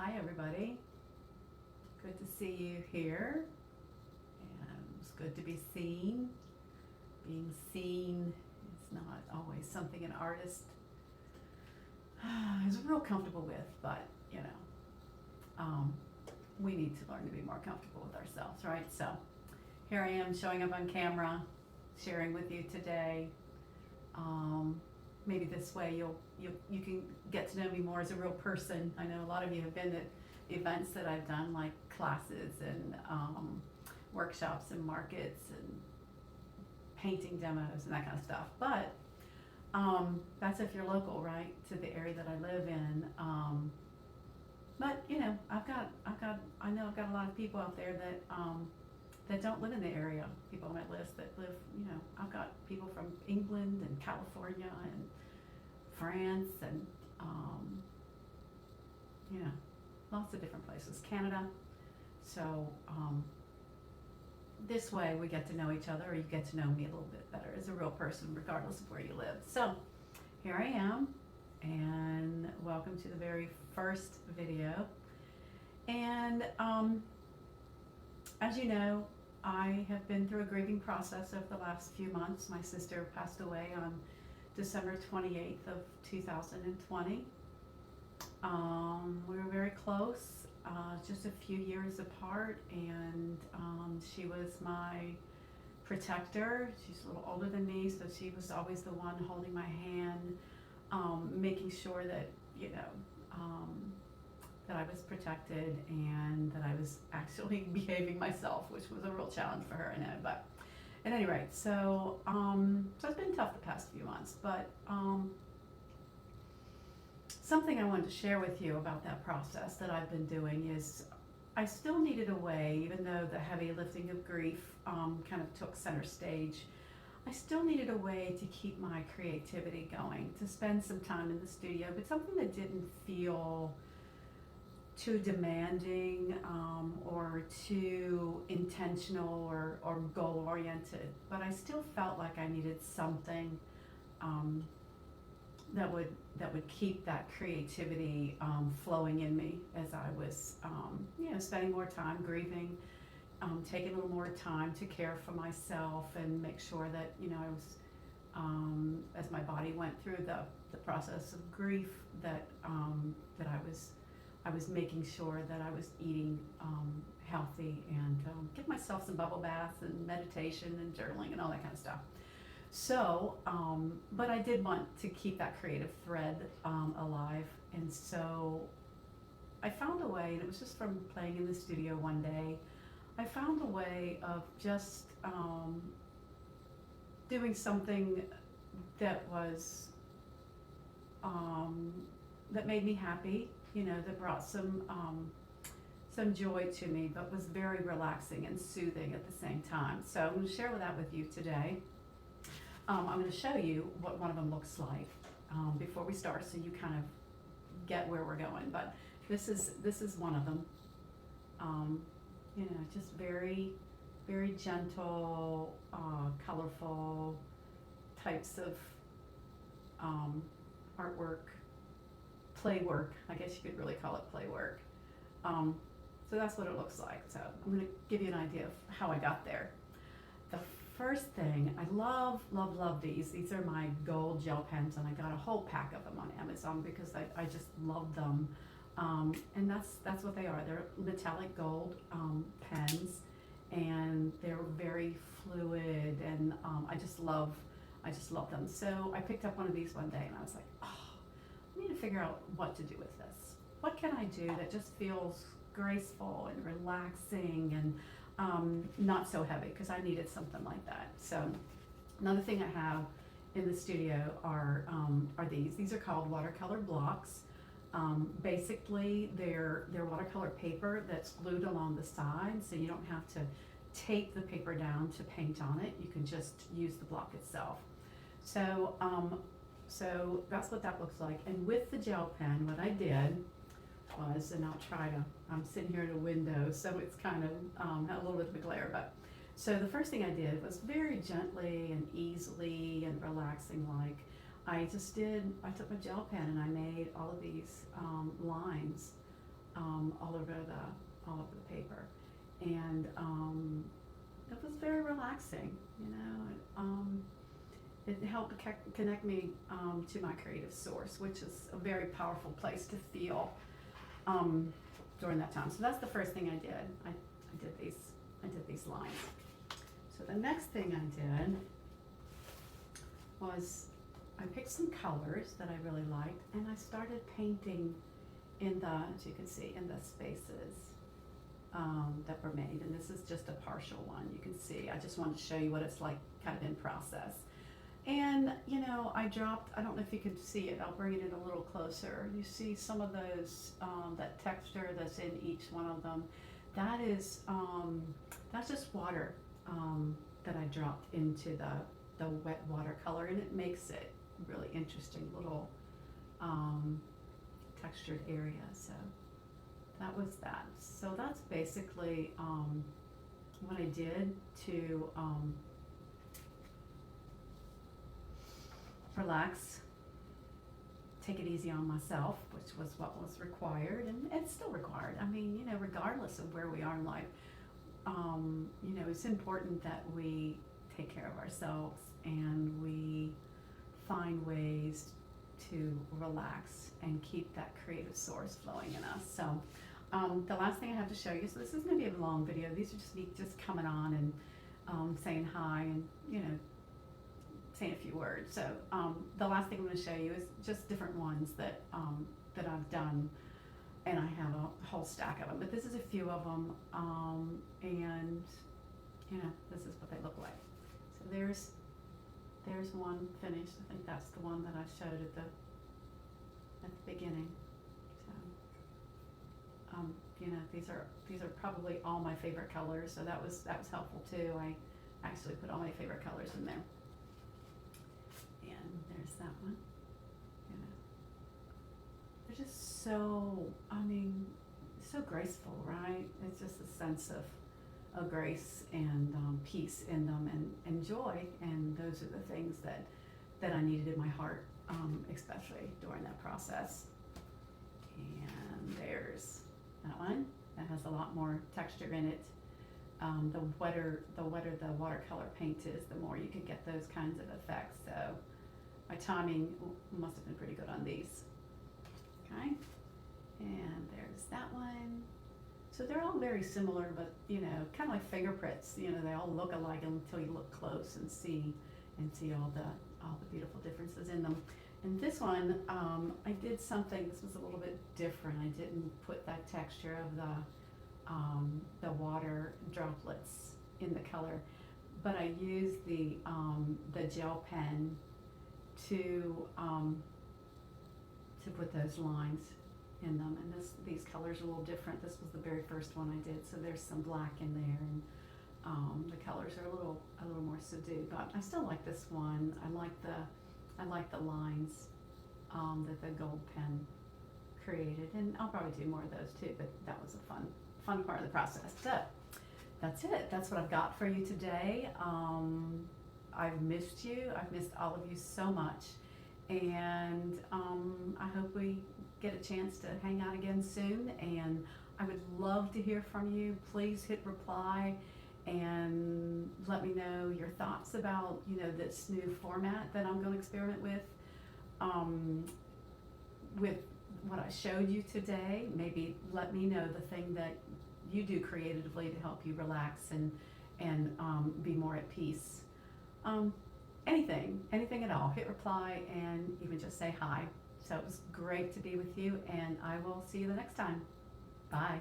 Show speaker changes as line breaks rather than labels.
Hi everybody, good to see you here, and it's good to be seen. Being seen is not always something an artist is real comfortable with, but um, we need to learn to be more comfortable with ourselves, right? So here I am showing up on camera, sharing with you today. Maybe this way you can get to know me more as a real person. I know a lot of you have been at events that I've done, like classes and workshops and markets and painting demos and that kind of stuff. But that's if you're local, right, to the area that I live in. But I know I've got a lot of people out there that don't live in the area. People on my list that live, I've got people from England and California and France and, lots of different places, Canada. So this way we get to know each other, or you get to know me a little bit better as a real person, regardless of where you live. So here I am, and welcome to the very first video. And as you know, I have been through a grieving process over the last few months. My sister passed away on December 28th of 2020. We were very close, just a few years apart, and she was my protector. She's a little older than me, so she was always the one holding my hand, making sure that, that I was protected and that I was actually behaving myself, which was a real challenge for her, I know. But at any rate, so it's been tough the past few months, but something I wanted to share with you about that process that I've been doing is I still needed a way, even though the heavy lifting of grief kind of took center stage, I still needed a way to keep my creativity going, to spend some time in the studio, but something that didn't feel too demanding or too intentional or goal oriented, but I still felt like I needed something that would keep that creativity flowing in me as I was spending more time grieving, taking a little more time to care for myself and make sure that I was as my body went through the process of grief, that I was making sure that I was eating healthy and give myself some bubble baths and meditation and journaling and all that kind of stuff. So, but I did want to keep that creative thread alive, and so I found a way, and it was just from playing in the studio one day, I found a way of just doing something that was, that made me happy, that brought some joy to me, but was very relaxing and soothing at the same time. So I'm going to share that with you today. I'm going to show you what one of them looks like before we start, so you kind of get where we're going. But this is one of them. Just very, very gentle, colorful types of artwork, play work. I guess you could really call it play work. So that's what it looks like. So I'm going to give you an idea of how I got there. The first thing, I love these. These are my gold gel pens, and I got a whole pack of them on Amazon because I just love them. And that's what they are. They're metallic gold pens, and they're very fluid, and I just love them. So I picked up one of these one day, and I was like, I need to figure out what to do with this. What can I do that just feels graceful and relaxing and not so heavy, because I needed something like that. So another thing I have in the studio are these. These are called watercolor blocks. Basically, they're watercolor paper that's glued along the sides, so you don't have to tape the paper down to paint on it. You can just use the block itself. So so that's what that looks like. And with the gel pen, what I did was, and I'll try to, I'm sitting here at a window, so it's kind of a little bit of a glare, but so the first thing I did was very gently and easily and relaxing, like I took my gel pen and I made all of these lines all over the paper, and it was very relaxing. It helped connect me to my creative source, which is a very powerful place to feel during that time. So that's the first thing I did. I did these lines. So the next thing I did was I picked some colors that I really liked, and I started painting in the, as you can see, in the spaces that were made. And this is just a partial one. You can see, I just wanted to show you what it's like kind of in process. And, I don't know if you can see it, I'll bring it in a little closer. You see some of those, that texture that's in each one of them. That's just water that I dropped into the wet watercolor, and it makes it really interesting little textured area. So that was that. So that's basically what I did to relax, take it easy on myself, which was what was required, and it's still required. I mean, regardless of where we are in life, it's important that we take care of ourselves and we find ways to relax and keep that creative source flowing in us. So the last thing I have to show you, so this is going to be a long video. These are just me just coming on and saying hi and, saying a few words. So the last thing I'm going to show you is just different ones that I've done, and I have a whole stack of them, but this is a few of them, and this is what they look like. So there's one finished. I think that's the one that I showed at the beginning. So these are probably all my favorite colors, so that was helpful too. I actually put all my favorite colors in there. And there's that one. They're just so, so graceful, right? It's just a sense of grace and peace in them, and joy, and those are the things that I needed in my heart, especially during that process. And there's that one. That has a lot more texture in it. The wetter the watercolor paint is, the more you can get those kinds of effects. So my timing must have been pretty good on these. Okay, and there's that one. So they're all very similar, but kind of like fingerprints. They all look alike until you look close and see all the beautiful differences in them. And this one, I did something. This was a little bit different. I didn't put that texture of the water droplets in the color, but I used the gel pen to put those lines in them. And these colors are a little different. This was the very first one I did, so there's some black in there, and the colors are a little more subdued. But I still like this one. I like the lines that the gold pen created, and I'll probably do more of those too. But that was a fun part of the process. So that's it. That's what I've got for you today. I've missed you. I've missed all of you so much. And I hope we get a chance to hang out again soon. And I would love to hear from you. Please hit reply and let me know your thoughts about this new format that I'm going to experiment with what I showed you today. Maybe let me know the thing that you do creatively to help you relax and be more at peace. Anything at all. Hit reply and even just say hi. So it was great to be with you, and I will see you the next time. Bye.